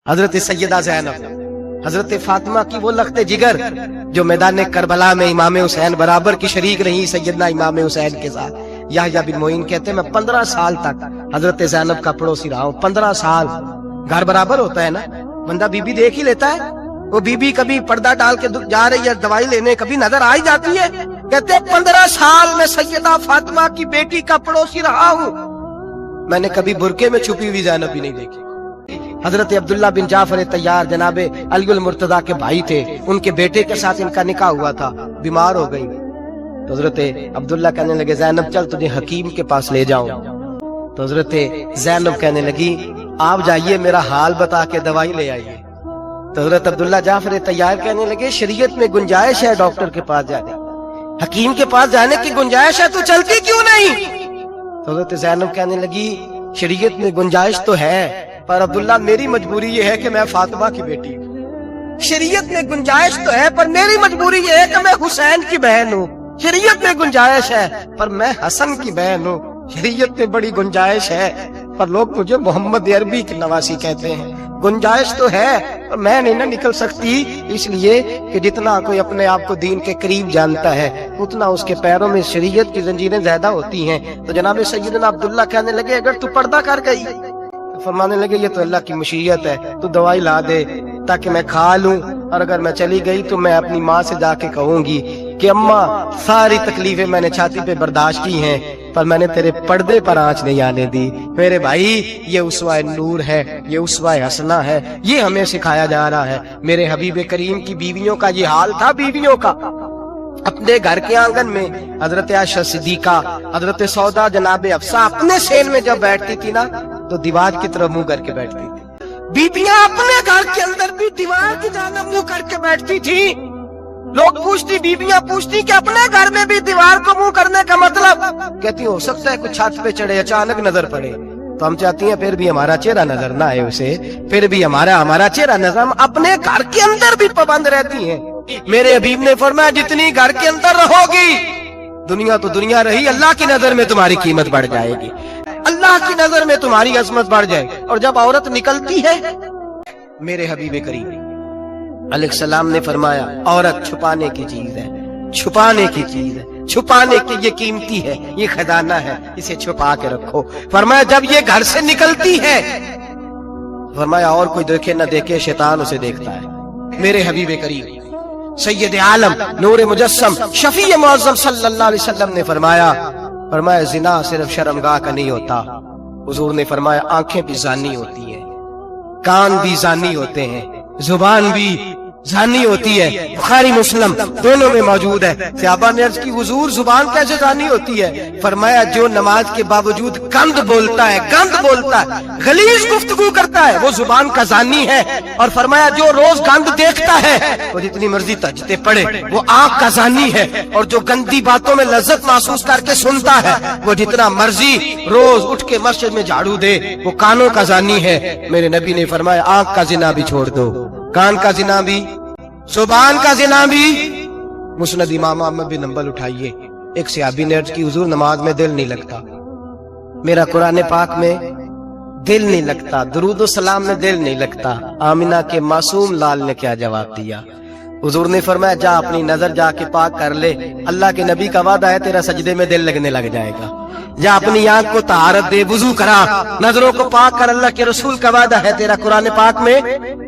حضرت سیدہ زینب، حضرت فاطمہ کی وہ لخت جگر جو میدان کربلا میں امام حسین برابر کی شریک رہی سیدنا امام حسین کے ساتھ۔ یحییٰ بن معین کہتے ہیں میں 15 سال تک حضرت زینب کا پڑوسی رہا ہوں۔ 15 سال گھر برابر ہوتا ہے نا، بندہ بی بی دیکھ ہی لیتا ہے۔ وہ بی بی کبھی پردہ ڈال کے جا رہی ہے دوائی لینے، کبھی نظر آ ہی جاتی ہے۔ کہتے ہیں 15 سال میں سیدہ فاطمہ کی بیٹی کا پڑوسی رہا ہوں، میں نے کبھی برقعے میں چھپی ہوئی زینب بھی نہیں دیکھی۔ حضرت عبداللہ بن جعفر طیار جناب علی المرتضیٰ کے بھائی تھے، ان کے بیٹے کے ساتھ ان کا نکاح ہوا تھا، بیمار ہو گئی تو حضرت عبداللہ کہنے لگے زینب چل تجھے حکیم کے پاس لے جاؤں۔ تو حضرت زینب کہنے لگی آپ جائیے میرا حال بتا کے دوائی لے آئیے۔ تو حضرت عبداللہ جعفر طیار کہنے لگے شریعت میں گنجائش ہے ڈاکٹر کے پاس جانے، حکیم کے پاس جانے کی گنجائش ہے تو چلتی کیوں نہیں؟ تو حضرت زینب کہنے لگی شریعت میں گنجائش تو ہے پر عبداللہ میری مجبوری یہ ہے کہ میں فاطمہ کی بیٹی ہوں۔ شریعت میں گنجائش تو ہے پر میری مجبوری یہ ہے کہ میں حسین کی بہن ہوں۔ شریعت میں گنجائش ہے پر میں حسن کی بہن ہوں۔ شریعت میں بڑی گنجائش ہے پر لوگ مجھے محمد عربی کی نواسی کہتے ہیں۔ گنجائش تو ہے پر میں نہیں نہ نکل سکتی، اس لیے کہ جتنا کوئی اپنے آپ کو دین کے قریب جانتا ہے اتنا اس کے پیروں میں شریعت کی زنجیریں زیادہ ہوتی ہیں۔ تو جناب سیدنا عبداللہ کہنے لگے اگر تو پردہ کر گئی، فرمانے لگے یہ تو اللہ کی مشیت ہے، تو دوائی لا دے تاکہ میں کھا لوں، اور اگر میں چلی گئی تو میں اپنی ماں سے جا کے کہوں گی کہ اماں ساری تکلیفیں میں نے چھاتی پہ برداشت کی ہیں پر میں نے تیرے پردے پر آنچ نہیں آنے دی۔ میرے بھائی یہ اسوہ نور ہے، یہ اسوہ حسنہ ہے، یہ ہمیں سکھایا جا رہا ہے۔ میرے حبیب کریم کی بیویوں کا یہ حال تھا، بیویوں کا اپنے گھر کے آنگن میں حضرت عائشہ صدیقہ، حضرت سودا جناب حفصہ اپنے سین میں جب بیٹھتی تھی نا تو دیوار کی طرف منہ کر کے بیٹھتی تھی۔ بیبیاں اپنے گھر کے اندر بھی دیوار کی جانب منہ کر کے بیٹھتی تھی۔ لوگ پوچھتی، بیبیاں پوچھتی کہ اپنے گھر میں بھی دیوار کو منہ کرنے کا مطلب؟ کہتی ہو سکتا ہے کچھ چھت پہ چڑھے اچانک نظر پڑے تو ہم چاہتی ہیں پھر بھی ہمارا چہرہ نظر نہ آئے اسے، پھر بھی ہمارا چہرہ نظر، ہم اپنے گھر کے اندر بھی پابند رہتی ہیں۔ میرے حبیب نے فرمایا جتنی گھر کے اندر رہو گی دنیا تو دنیا رہی، اللہ کی نظر میں تمہاری قیمت بڑھ جائے گی، اللہ کی نظر میں تمہاری عظمت بڑھ جائے گی۔ اور جب عورت نکلتی ہے، میرے حبیب کریم علیہ السلام نے فرمایا عورت چھپانے کی چیز ہے، چھپانے کی چیز ہے، چھپانے کی یہ قیمتی ہے، یہ خزانہ ہے، اسے چھپا کے رکھو۔ فرمایا جب یہ گھر سے نکلتی ہے، فرمایا اور کوئی دیکھے نہ دیکھے شیطان اسے دیکھتا ہے۔ میرے حبیب کریم سید عالم نور مجسم شفیع معظم صلی اللہ علیہ وسلم نے فرمایا زنا صرف شرمگاہ کا نہیں ہوتا، حضور نے فرمایا آنکھیں بھی زانی ہوتی ہیں، کان بھی زانی ہوتے ہیں، زبان بھی زانی ہوتی ہے۔ بخاری مسلم دونوں میں موجود ہے۔ صحابہ نے عرض کی حضور زبان کیسے زانی ہوتی ہے؟ فرمایا جو نماز کے باوجود گند بولتا ہے، غلیظ گفتگو کرتا ہے، وہ زبان کا زانی ہے۔ اور فرمایا جو روز گند دیکھتا ہے وہ جتنی مرضی تہجدیں پڑھے وہ آنکھ کا زانی ہے، اور جو گندی باتوں میں لذت محسوس کر کے سنتا ہے وہ جتنا مرضی روز اٹھ کے مسجد میں جھاڑو دے وہ کانوں کا زانی ہے۔ میرے نبی نے فرمایا آنکھ کا زنا بھی چھوڑ دو، کان کا زنا بھی، زبان کا زنا بھی۔ مسند امام احمد بن حنبل اٹھائیے، ایک صحابی نے عرض کی حضور نماز میں دل نہیں لگتا، میرا قرآن پاک میں دل نہیں لگتا، درود و سلام میں دل نہیں لگتا۔ آمنہ کے معصوم لال نے کیا جواب دیا؟ حضور نے فرمایا جا اپنی نظر جا کے پاک کر لے، اللہ کے نبی کا وعدہ ہے تیرا سجدے میں دل لگنے لگ جائے گا۔ جا اپنی آنکھ کو طہارت دے، وضو کرا، نظروں کو پاک کر، اللہ کے رسول کا وعدہ ہے تیرا قرآن پاک میں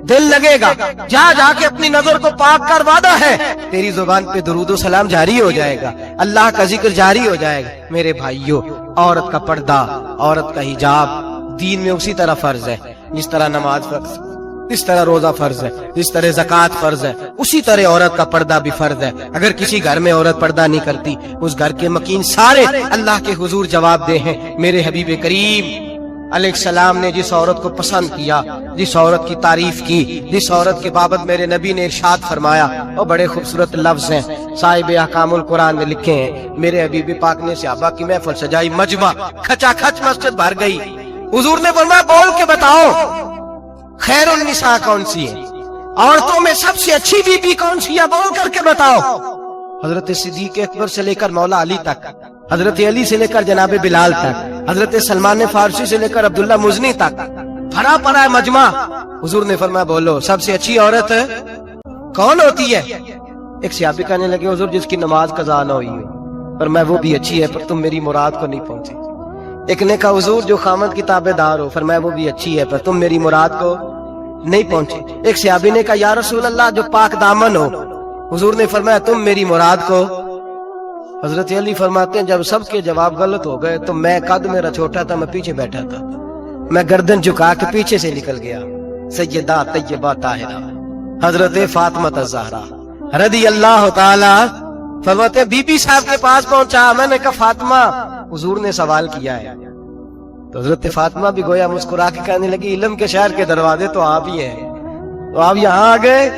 دل لگے گا۔ جا کے اپنی نظر کو پاک کر، وعدہ ہے تیری زبان پہ درود و سلام جاری ہو جائے گا، اللہ کا ذکر جاری ہو جائے گا۔ میرے بھائیوں، عورت کا پردہ، عورت کا حجاب دین میں اسی طرح فرض ہے جس طرح نماز فرض، جس طرح روزہ فرض ہے، جس طرح زکوٰۃ فرض ہے، اسی طرح عورت کا پردہ بھی فرض ہے۔ اگر کسی گھر میں عورت پردہ نہیں کرتی اس گھر کے مکین سارے اللہ کے حضور جواب دے ہیں۔ میرے حبیب کریم علیہ السلام نے جس عورت کو پسند کیا، جس عورت کی تعریف کی، جس عورت کے بابت میرے نبی نے ارشاد فرمایا، وہ بڑے خوبصورت لفظ ہیں، صاحب احکام القرآن میں لکھے ہیں۔ میرے حبیب پاک نے صحابہ کی محفل سجائی، مجمع کھچا کھچ مسجد بھر گئی۔ حضور نے فرمایا بول کے بتاؤ خیر النساء کون سی ہے، عورتوں میں سب سے اچھی بی بی کون سی ہے، بول کر کے بتاؤ۔ حضرت صدیق اکبر سے لے کر مولا علی تک، حضرت علی سے لے کر جناب بلال تک، حضرت سلمان فارسی سے لے کر عبداللہ مزنی تک، भरा पड़ा है मजमा। हुजूर ने फरमाया बोलो सबसे अच्छी औरत कौन होती है? एक सहाबी कहने लगे हुजूर जिसकी नमाज कज़ा ना हुई हो। पर मैं वो भी अच्छी है पर तुम मेरी मुराद को नहीं पहुंचे। एक ने कहा हुजूर जो खामद की ताबेदार हो। फरमाया वो भी अच्छी है पर तुम मेरी मुराद को नहीं पहुंचे। एक सहाबी ने कहा या रसूल अल्लाह जो पाक दामन हो। हुजूर ने फरमाया तुम मेरी मुराद को। हजरत अली फरमाते हैं जब सबके जवाब गलत हो गए तो मैं कद मेरा छोटा था, मैं पीछे बैठा था, मैं गर्दन झुका के पीछे से निकल गया। सैयदा तैयबा ताहिरा हजरत फातिमा ज़हरा रदी अल्लाह ताला फरमाते बीबी साहब के पास पहुंचा। मैंने कहा फातिमा हुजूर ने सवाल किया है। तो हजरत फातिमा भी गोया मुस्कुरा के कहने लगी इल्म के शहर के दरवाजे तो आप ही हैं, तो आप यहाँ आ गए।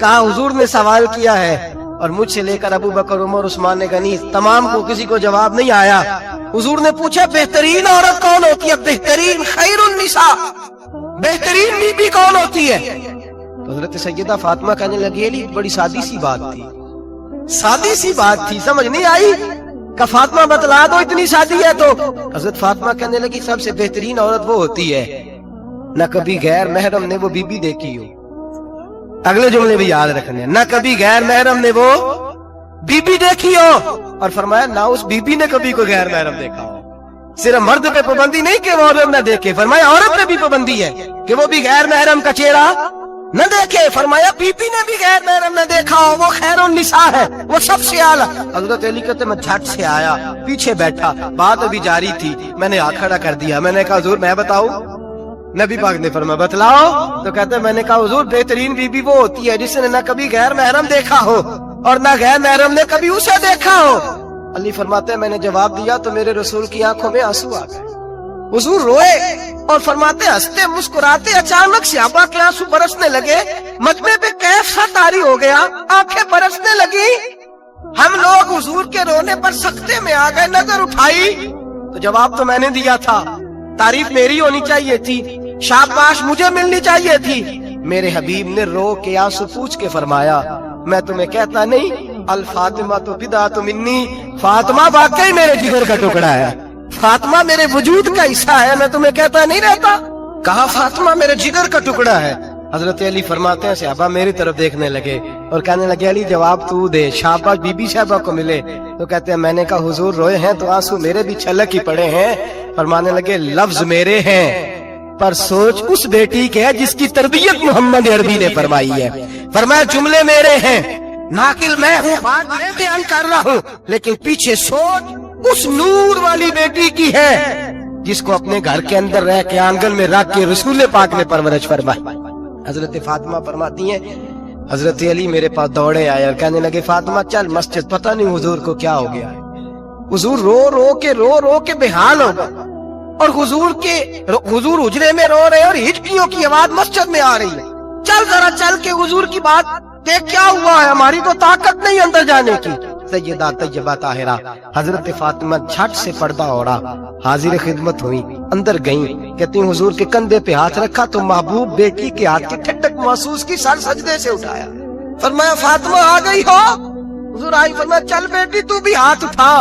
कहा हुजूर ने सवाल किया है और मुझसे लेकर अबू बकर उमर उस्मान गनी तमाम को किसी को जवाब नहीं आया। हुजूर ने पूछा बेहतरीन औरत कौन होती है? बेहतरीन खैरुन निसा, बेहतरीन बीबी कौन होती है? तो हजरत सैयदा फातिमा कहने लगी अली बड़ी सादी सी बात थी, सादी सी बात थी, समझ नहीं आई। का फातिमा बतला दो इतनी सादी है। तो हजरत फातिमा कहने लगी सबसे बेहतरीन औरत वो होती है न कभी गैर महरम ने वो बीबी देखी हो। अगले जुमले भी याद रखने, न कभी गैर महरम ने वो बीबी देखी हो। और फरमाया ना उस बीबी ने कभी कोई गैर महरम देखा हो। सिर्फ मर्द पे पाबंदी नहीं कि वो औरत न देखे, फरमाया औरत पे भी पाबंदी है कि वो भी गैर महरम का चेहरा न देखे। फरमाया बीबी ने भी गैर महरम न देखा हो, वो खैरुन निसा है, वो सबसे आला। हजरत अली कहते मैं झट से आया, पीछे बैठा, बात अभी जारी थी, मैंने हाथ खड़ा कर दिया। मैंने कहा हुजूर मैं बताऊं? नबी पाक ने फरमाया बतलाओ। तो कहते मैंने कहा हुजूर बेहतरीन बीबी वो होती है जिसने न कभी गैर महरम देखा हो और न गैर महरम ने कभी उसे देखा हो। अली फरमाते मैंने जवाब दिया तो मेरे रसूल की आंखों में आंसू आ गए। हुजूर रोए और फरमाते हंसते मुस्कुराते अचानक सहाबा के आंसू बरसने लगे। मजमे पे कैफ सा तारी हो गया, आंखें बरसने लगी। हम लोग हुजूर के रोने पर सख्ते में आ गए। नजर उठाई तो जवाब तो मैंने दिया था, तारीफ मेरी होनी चाहिए थी, शाबाश मुझे मिलनी चाहिए थी। मेरे हबीब ने रो के आंसू पूछ के फरमाया मैं तुम्हें कहता नहीं अल फातिमा तो बिदा तो मिन्नी, फातिमा वाकई मेरे जिगर का टुकड़ा है, फातिमा मेरे वजूद का हिस्सा है, मैं तुम्हें कहता नहीं रहता। कहा फातिमा मेरे जिगर का टुकड़ा है। हजरत अली फरमाते हैं सहाबा मेरी तरफ देखने लगे और कहने लगे अली जवाब तू दे, शाबाश बीबी साहबा को मिले। तो कहते हैं मैंने कहा हुजूर रोए हैं तो आंसू मेरे भी छलक ही पड़े हैं। फरमाने लगे लफ्ज मेरे हैं पर सोच उस बेटी के है जिसकी तरबियत मोहम्मद अरबी ने फरमाई है। फरमाया जुमले मेरे हैं, नाकिल मैं हूँ, बात मैं बयान कर रहा हूँ, लेकिन पीछे सोच उस नूर वाली बेटी की है जिसको अपने घर के अंदर रह के आंगन में रख के रसूल पाक ने परवरिश फरमाई। हजरत फातिमा फरमाती हैं हजरत अली मेरे पास दौड़े आए और कहने लगे फातिमा चल मस्जिद, पता नहीं हुजूर को क्या हो गया है। हुजूर रो रो के बेहाल हो गए और हुजूर हुजरे में रो रहे और हिचकियों की आवाज मस्जिद में आ रही है। चल जरा चल के हुजूर की बात देख क्या हुआ है, हमारी तो ताकत नहीं अंदर जाने की। सैयदा तैयबा ताहिरा हजरत फातिमा झट से पर्दा ओढ़ा हाजिर खिदमत हुई, अंदर गई। कहती हुजूर के कंधे पे हाथ रखा तो महबूब बेटी के हाथ की ठंडक महसूस की, सर सजदे से उठाया। फरमाया फातिमा आ गई हो? हुजूर आई। फरमाया चल बेटी तू भी हाथ उठा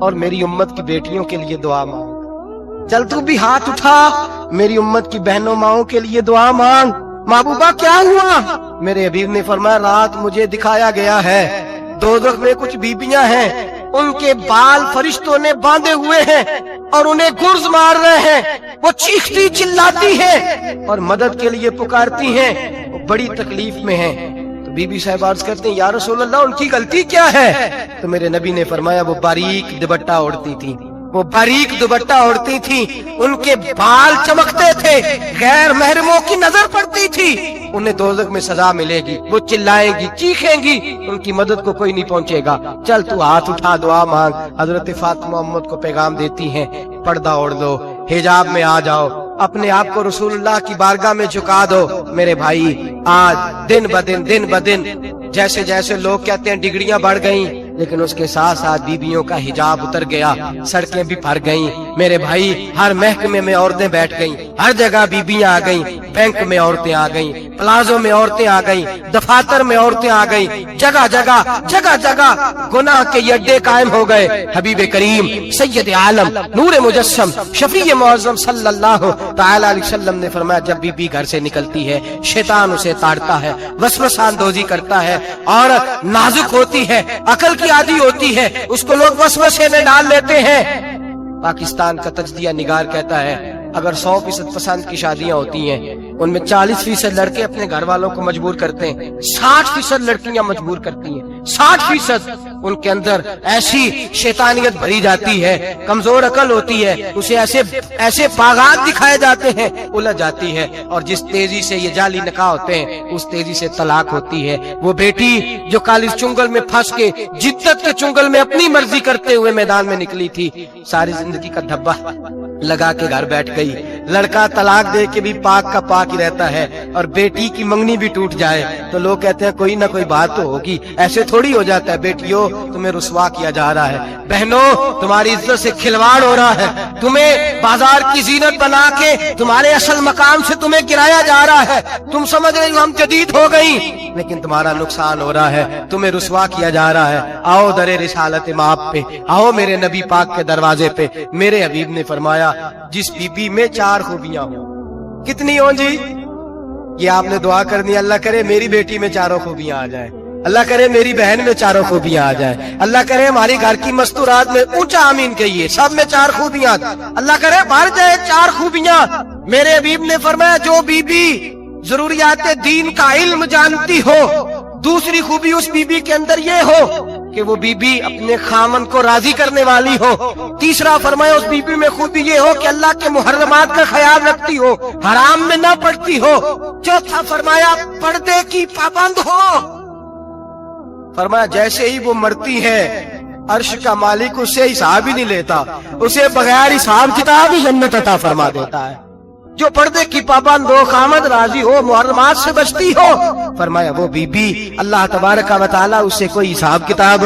और मेरी उम्मत की बेटियों के लिए दुआ मांग। चल तू भी हाथ उठा मेरी उम्मत की बहनों माओं के लिए दुआ मांग। महबूबा क्या हुआ? मेरे हबीब ने फरमाया रात मुझे दिखाया गया है दोज़ख में कुछ बीबियां हैं, उनके बाल फरिश्तों ने बांधे हुए हैं और उन्हें गुर्ज मार रहे हैं, वो चीखती चिल्लाती हैं और मदद के लिए पुकारती हैं, वो बड़ी तकलीफ में हैं। तो बीबी साहब अर्ज करते हैं या रसूल अल्लाह उनकी गलती क्या है? तो मेरे नबी ने फरमाया वो बारीक दुपट्टा ओढ़ती थी, वो बारीक दुपट्टा ओढ़ती थी, उनके बाल चमकते थे, गैर महरमों की नजर पड़ती थी, उन्हें दोज़ख में सजा मिलेगी, वो चिल्लाएंगी चीखेंगी, उनकी मदद को कोई नहीं पहुंचेगा। चल तू हाथ उठा दुआ मांग। हजरत फातिमा उम्मत को पैगाम देती हैं पर्दा ओढ़ लो, हिजाब में आ जाओ, अपने आप को रसूलुल्लाह की बारगाह में झुका दो। मेरे भाई आज दिन ब दिन जैसे जैसे लोग कहते हैं डिग्रियां बढ़ गई, लेकिन उसके साथ साथ बीबियों का हिजाब उतर गया, सड़कें भी भर गईं। मेरे भाई, हर महकमे में औरतें बैठ गईं, हर जगह बीबियां आ गईं, बैंक में औरतें आ गईं, प्लाजो में औरतें आ गईं, दफातर में औरतें आ गईं, जगह जगह गुनाह के अड्डे कायम हो गए। हबीब करीम सैयद आलम नूर मुजस्सम शफी मुअज़्ज़म सल्लल्लाहु तआला अलैहि वसल्लम ने फरमाया, जब बीबी घर से निकलती है शैतान उसे ताड़ता है, वसवसा अंदोज़ी करता है, और नाजुक होती है, अकल की आदी होती है, उसको लोग वसवसे में डाल लेते हैं। पाकिस्तान का तजदिया निगार कहता है अगर 100% पसंद की शादियां होती हैं, उनमें 40% लड़के अपने घर वालों को मजबूर करते हैं, 60% लड़कियां मजबूर करती हैं। 60% उनके अंदर ऐसी शैतानियत भरी जाती है, कमजोर अकल होती है, उसे ऐसे बागात दिखाए जाते हैं, उलझ जाती है, और जिस तेजी से ये जाली निकाह होते हैं उस तेजी से तलाक होती है। वो बेटी जो काली चुंगल में फंस के जिद्दत के चुंगल में अपनी मर्जी करते हुए मैदान में निकली थी, सारी जिंदगी का धब्बा लगा के घर बैठ गई। लड़का तलाक दे के भी पाक का पाक ही रहता है, और बेटी की मंगनी भी टूट जाए तो लोग कहते हैं कोई ना कोई बात तो होगी, ऐसे थोड़ी हो जाता है। बेटियों, तुम्हें रुसवा किया जा रहा है, बहनों तुम्हारी इज्जत से खिलवाड़ हो रहा है, तुम्हें बाजार की जीनत बना के तुम्हारे असल मकाम से तुम्हें गिराया जा रहा है। तुम समझ रही हो हम जदीद हो गई, लेकिन तुम्हारा नुकसान हो रहा है, तुम्हें रुसवा किया जा रहा है। आओ दरे रिसालत माप पे, आओ मेरे नबी पाक के दरवाजे पे। मेरे हबीब ने फरमाया जिस बीबी में 4 खूबियां हो, कितनी हो जी? ये आपने दुआ करनी, अल्लाह करे मेरी बेटी में 4 खूबियां आ जाए, अल्लाह करे मेरी बहन में 4 खूबियां आ जाए, अल्लाह करे हमारी घर की मस्तूरात में, ऊंचा आमीन कहिए, सब में 4 खूबियां, अल्लाह करे भर जाए 4 खूबियां। मेरे हबीब ने फरमाया जो बीबी जरूरियात दीन का इल्म जानती हो, दूसरी खूबी उस बीबी के अंदर ये हो कि वो बीबी अपने खामन को राजी करने वाली हो। तीसरा फरमाया उस बीबी में खूबी ये हो कि अल्लाह के मुहर्रमात का ख्याल रखती हो, हराम में ना पड़ती हो। चौथा फरमाया पर्दे की पाबंद हो। फरमाया जैसे ही वो मरती है अर्श का मालिक उससे हिसाब ही नहीं लेता, उसे बगैर हिसाब किताब ही जन्नत अता फरमा देता है। जो पर्दे की पाबंद हो, खामद राजी हो, मुहर्रमात से बचती हो, फरमाया वो बीबी अल्लाह तबारक व तआला उससे कोई हिसाब किताब,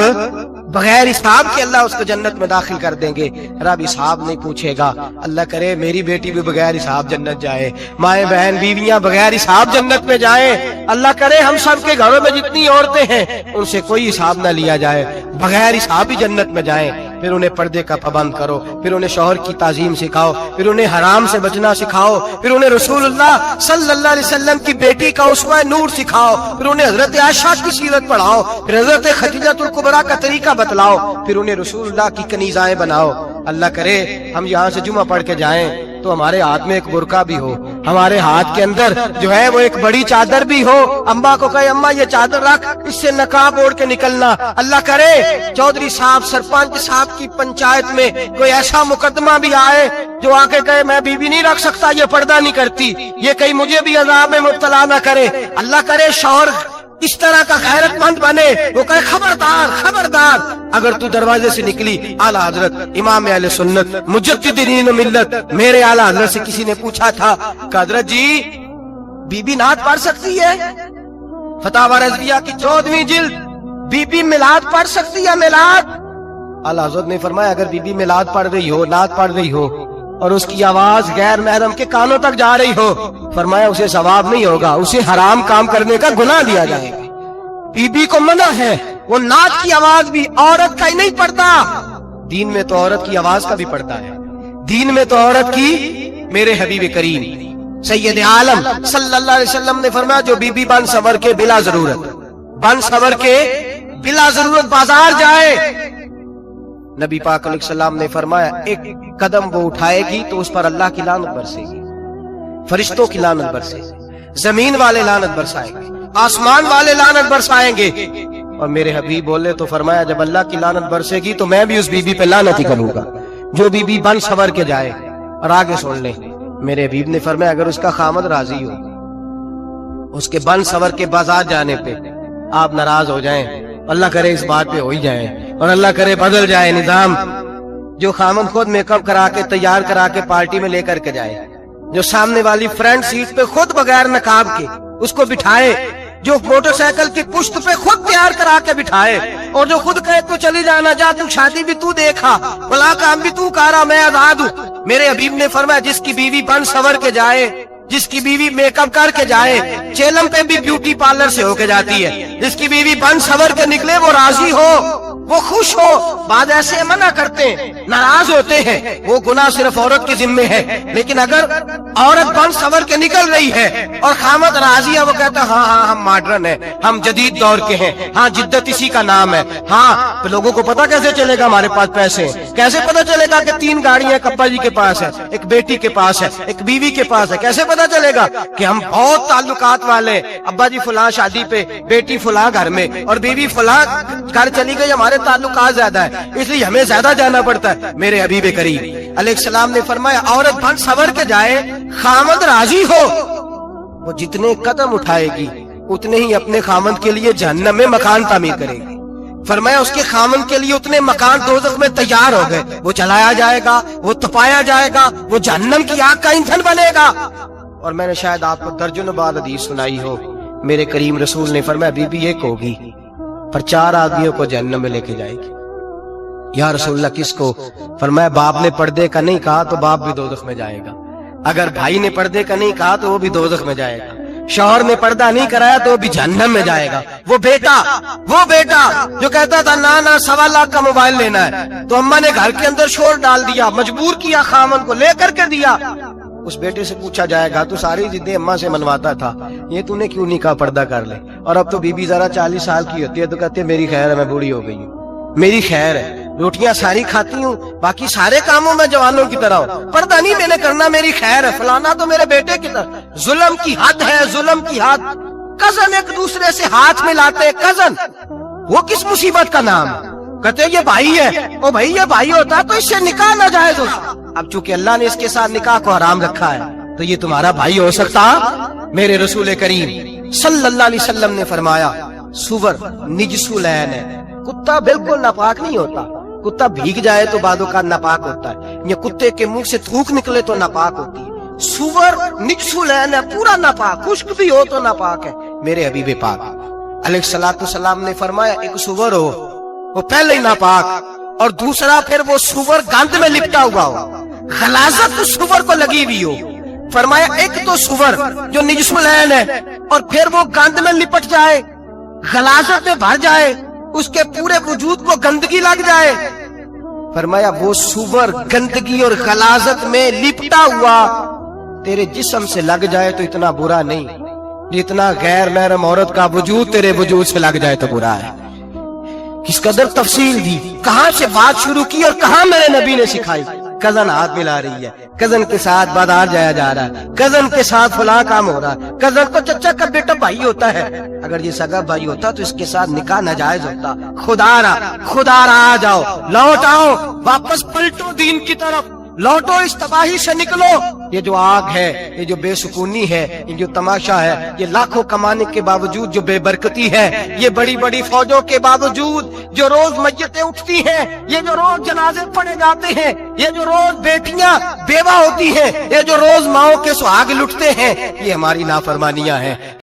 बगैर हिसाब के अल्लाह उसको जन्नत में दाखिल कर देंगे। रब हिसाब नहीं पूछेगा। अल्लाह करे मेरी बेटी भी बगैर हिसाब जन्नत जाए, माए बहन बीवियां बगैर हिसाब जन्नत में जाए। अल्लाह करे हम सब के घरों में जितनी औरतें हैं उनसे कोई हिसाब ना लिया जाए, बगैर हिसाब ही जन्नत में जाए। फिर उन्हें पर्दे का पाबंद करो, फिर उन्हें शौहर की ताजीम सिखाओ, फिर उन्हें हराम से बचना सिखाओ, फिर उन्हें रसूलुल्लाह सल्लल्लाहु अलैहि वसल्लम की बेटी का उसवा नूर सिखाओ, फिर उन्हें हजरत आयशा की सीरत पढ़ाओ, फिर हजरत खदीजतुल कुबरा का तरीका बतलाओ, फिर उन्हें रसूलुल्लाह की कनीज़ाएं बनाओ। अल्लाह करे हम यहाँ से जुमा पढ़ के जाएं तो हमारे हाथ में एक बुरका भी हो, हमारे हाथ के अंदर जो है वो एक बड़ी चादर भी हो। अम्मा को कहे अम्मा ये चादर रख, इससे नकाब ओढ़ के निकलना। अल्लाह करे चौधरी साहब सरपंच साहब की पंचायत में कोई ऐसा मुकदमा भी आए जो आके कहे मैं बीबी नहीं रख सकता, ये पर्दा नहीं करती, ये कहीं मुझे भी अजाब में मुब्तला ना करे। अल्लाह करे शौहर इस तरह का गैरतमंद बने, वो कहे खबरदार खबरदार, अगर तू दरवाजे से निकली। आला हजरत इमाम अहले सुन्नत मुजद्दिदीन मिल्लत मेरे आला हजरत से किसी ने पूछा था कि हजरत जी बीबी नात पढ़ सकती है? फतावा रज़विया की 14वीं जिल्द, बीबी मिलाद पढ़ सकती है? मिलाद? आला हजरत ने फरमाया अगर बीबी मिलाद पढ़ रही हो, नात पढ़ रही हो और उसकी आवाज गैर महरम के कानों तक जा रही हो, फरमाया उसे सवाब नहीं होगा, उसे हराम काम करने का गुनाह दिया जाएगा। बीबी को मना है, वो नात की आवाज भी औरत का ही नहीं पड़ता, दीन में तो औरत की आवाज का भी पड़ता है, दीन में तो औरत की। मेरे हबीब करीम सैयद आलम सल्लल्लाहु अलैहि वसल्लम ने फरमाया जो बीबी बन सवर के बिला जरूरत, बन सवर के बिला जरूरत बाजार जाए, नबी पाक अलैहिस्सलाम ने फरमाया एक कदम वो उठाएगी तो उस पर अल्लाह की लानत बरसेगी, फरिश्तों की लानत बरसेगी, जमीन वाले लानत बरसाएंगे, आसमान वाले लानत बरसाएंगे। और मेरे हबीब बोले तो फरमाया जब अल्लाह की लानत बरसेगी तो मैं भी उस बीबी पे लानत ही करूंगा जो बीबी बन सवर के जाए। और आगे सुन ले, मेरे हबीब ने फरमाया अगर उसका खामद राजी हो, उसके बन सवर के बाजार जाने पे आप नाराज हो जाएं, अल्लाह करे इस बात पे हो ही जाए, और अल्लाह करे बदल जाए निजाम, जो खामद खुद मेकअप करा के तैयार करा के पार्टी में लेकर के जाए, जो सामने वाली फ्रंट सीट पे खुद बगैर नकाब के उसको बिठाए, जो मोटरसाइकिल की पुश्त पे खुद तैयार करा के बिठाए, और जो खुद कहे तो चली जाना, जा तू शादी भी तू देखा, भला काम भी तू करा, मैं आजाद हूँ। मेरे हबीब ने फरमाया जिसकी बीवी बन सवर के जाए, जिसकी बीवी मेकअप करके जाए, चेलम पे भी ब्यूटी पार्लर से होके जाती है, जिसकी बीवी बन सवर के निकले वो राजी हो, वो खुश हो। बाद ऐसे मना करते हैं, नाराज होते हैं, वो गुनाह सिर्फ औरत के जिम्मे है। लेकिन अगर औरत बन सवर के निकल रही है और खामद राजी है, वो कहता है हाँ हम मॉडर्न है, हम जदीद दौर के हैं, हाँ जिद्दत इसी का नाम है। हाँ तो लोगों को पता कैसे चलेगा हमारे पास पैसे हैं? कैसे पता चलेगा कि 3 गाड़ियां एक अब्बा जी के पास है, एक बेटी के पास है, एक बीवी के पास है? कैसे पता चलेगा कि हम बहुत ताल्लुकात वाले, अब्बा जी फुला शादी पे, बेटी फुला घर में और बीवी फुला घर चली गई, हमारे ताल्लुकात ज्यादा है इसलिए हमें ज्यादा जाना पड़ता है। मेरे हबीब करीम अलैहिस्सलाम ने फरमाया औरत बन सवर के जाए, खामद राजी हो, वो जितने कदम उठाएगी उतने ही अपने खामद के लिए जहन्नम में मकान तामीर करेगी। फरमाया उसके खामन के लिए उतने मकान दोज़ख में तैयार हो गए, वो चलाया जाएगा, वो तपाया जाएगा, वो जहन्नम की आग का ईंधन बनेगा। और मैंने शायद आपको दर्जनों बार हदीस सुनाई हो, मेरे करीम रसूल ने फरमाया बीबी एक होगी पर 4 आदमियों को जहन्नम में लेके जाएगी। या रसूलल्लाह किसको? फरमाया बाप ने पर्दे का नहीं कहा तो बाप भी दोज़ख में जाएगा, अगर भाई ने पर्दे का नहीं कहा तो वो भी दोज़ख में जाएगा, शौहर ने पर्दा नहीं कराया तो वो भी जहन्नम में जाएगा। वो बेटा जो कहता था ना ना 1.25 लाख का मोबाइल लेना है, तो अम्मा ने घर के अंदर शोर डाल दिया, मजबूर किया खामन को, लेकर के दिया। उस बेटे से पूछा जाएगा तू सारी जिद्दें अम्मा से मनवाता था, ये तूने क्यों नहीं कहा पर्दा कर ले? और अब तो बीबी जरा 40 साल की होती है तो कहती है मेरी खैर है, मैं बूढ़ी हो गई हूँ, मेरी खैर है, रोटियां सारी खाती हूँ, बाकी सारे कामों में जवानों की तरह हूँ, पर्दा नहीं मैंने करना, मेरी खैर है, फलाना तो मेरे बेटे की तरह। जुल्म की हद है, जुल्म की हद। कजन एक दूसरे से हाथ मिलाते, कजन वो किस मुसीबत का नाम है? कहते ये भाई है, ओ भाई ये भाई होता तो इससे निकाह ना जायज होता। अब चूंकि अल्लाह ने इसके साथ निकाह को हराम रखा है तो ये तुम्हारा भाई हो सकता? मेरे रसूल करीम सल्लल्लाहु अलैहि वसल्लम ने फरमाया सुवर निजसुलैन है, कुत्ता बिल्कुल नापाक नहीं होता, कुत्ता भीग जाए तो बादों का नापाक होता है, या कुत्ते के मुंह से थूक निकले तो नापाक होती है। सुवर निजसुलैन है, पूरा नापाक, खुश्क भी हो तो नापाक है। मेरे हबीब पाक अलैहिस्सलातु वस्सलाम ने फरमाया एक सुवर हो वो पहले ही नापाक, और दूसरा फिर वो सुवर गंद में लिपटा हुआ हो, खलासत उस सुवर को लगी हुई हो। फरमाया एक तो सुवर जो निजसुलैन है और फिर वो गंद में लिपट जाए, खलासत में भर जाए, उसके पूरे वजूद को गंदगी लग जाए। फरमाया वो सुवर गंदगी और खलासत में लिपटा हुआ तेरे जिस्म से लग जाए तो इतना बुरा नहीं, जितना गैर महरम औरत का वजूद तेरे वजूद से लग जाए तो बुरा है। किस कदर तफसील दी, कहां से बात शुरू की और कहां मेरे नबी ने सिखाई। कजन हाथ मिला रही है, कजन के साथ बाजार जाया जा रहा है, कजन के साथ फला काम हो रहा है, कजन तो चचा का बेटा भाई होता है, अगर ये सगा भाई होता तो इसके साथ निकाह नाजायज होता। खुदारा आ जाओ, लौट आओ, वापस पलटो दीन की तरफ, लौटो, इस तबाही से निकलो। ये जो आग है, ये जो बेसुकूनी है, ये जो तमाशा है, ये लाखों कमाने के बावजूद जो बेबरकती है, ये बड़ी बड़ी फौजों के बावजूद जो रोज मस्जिदें उठती हैं, ये जो रोज जनाजे पढ़े जाते हैं, ये जो रोज बेटियां बेवा होती हैं, ये जो रोज माओ के सुहाग लुटते हैं, ये हमारी नाफरमानियां हैं।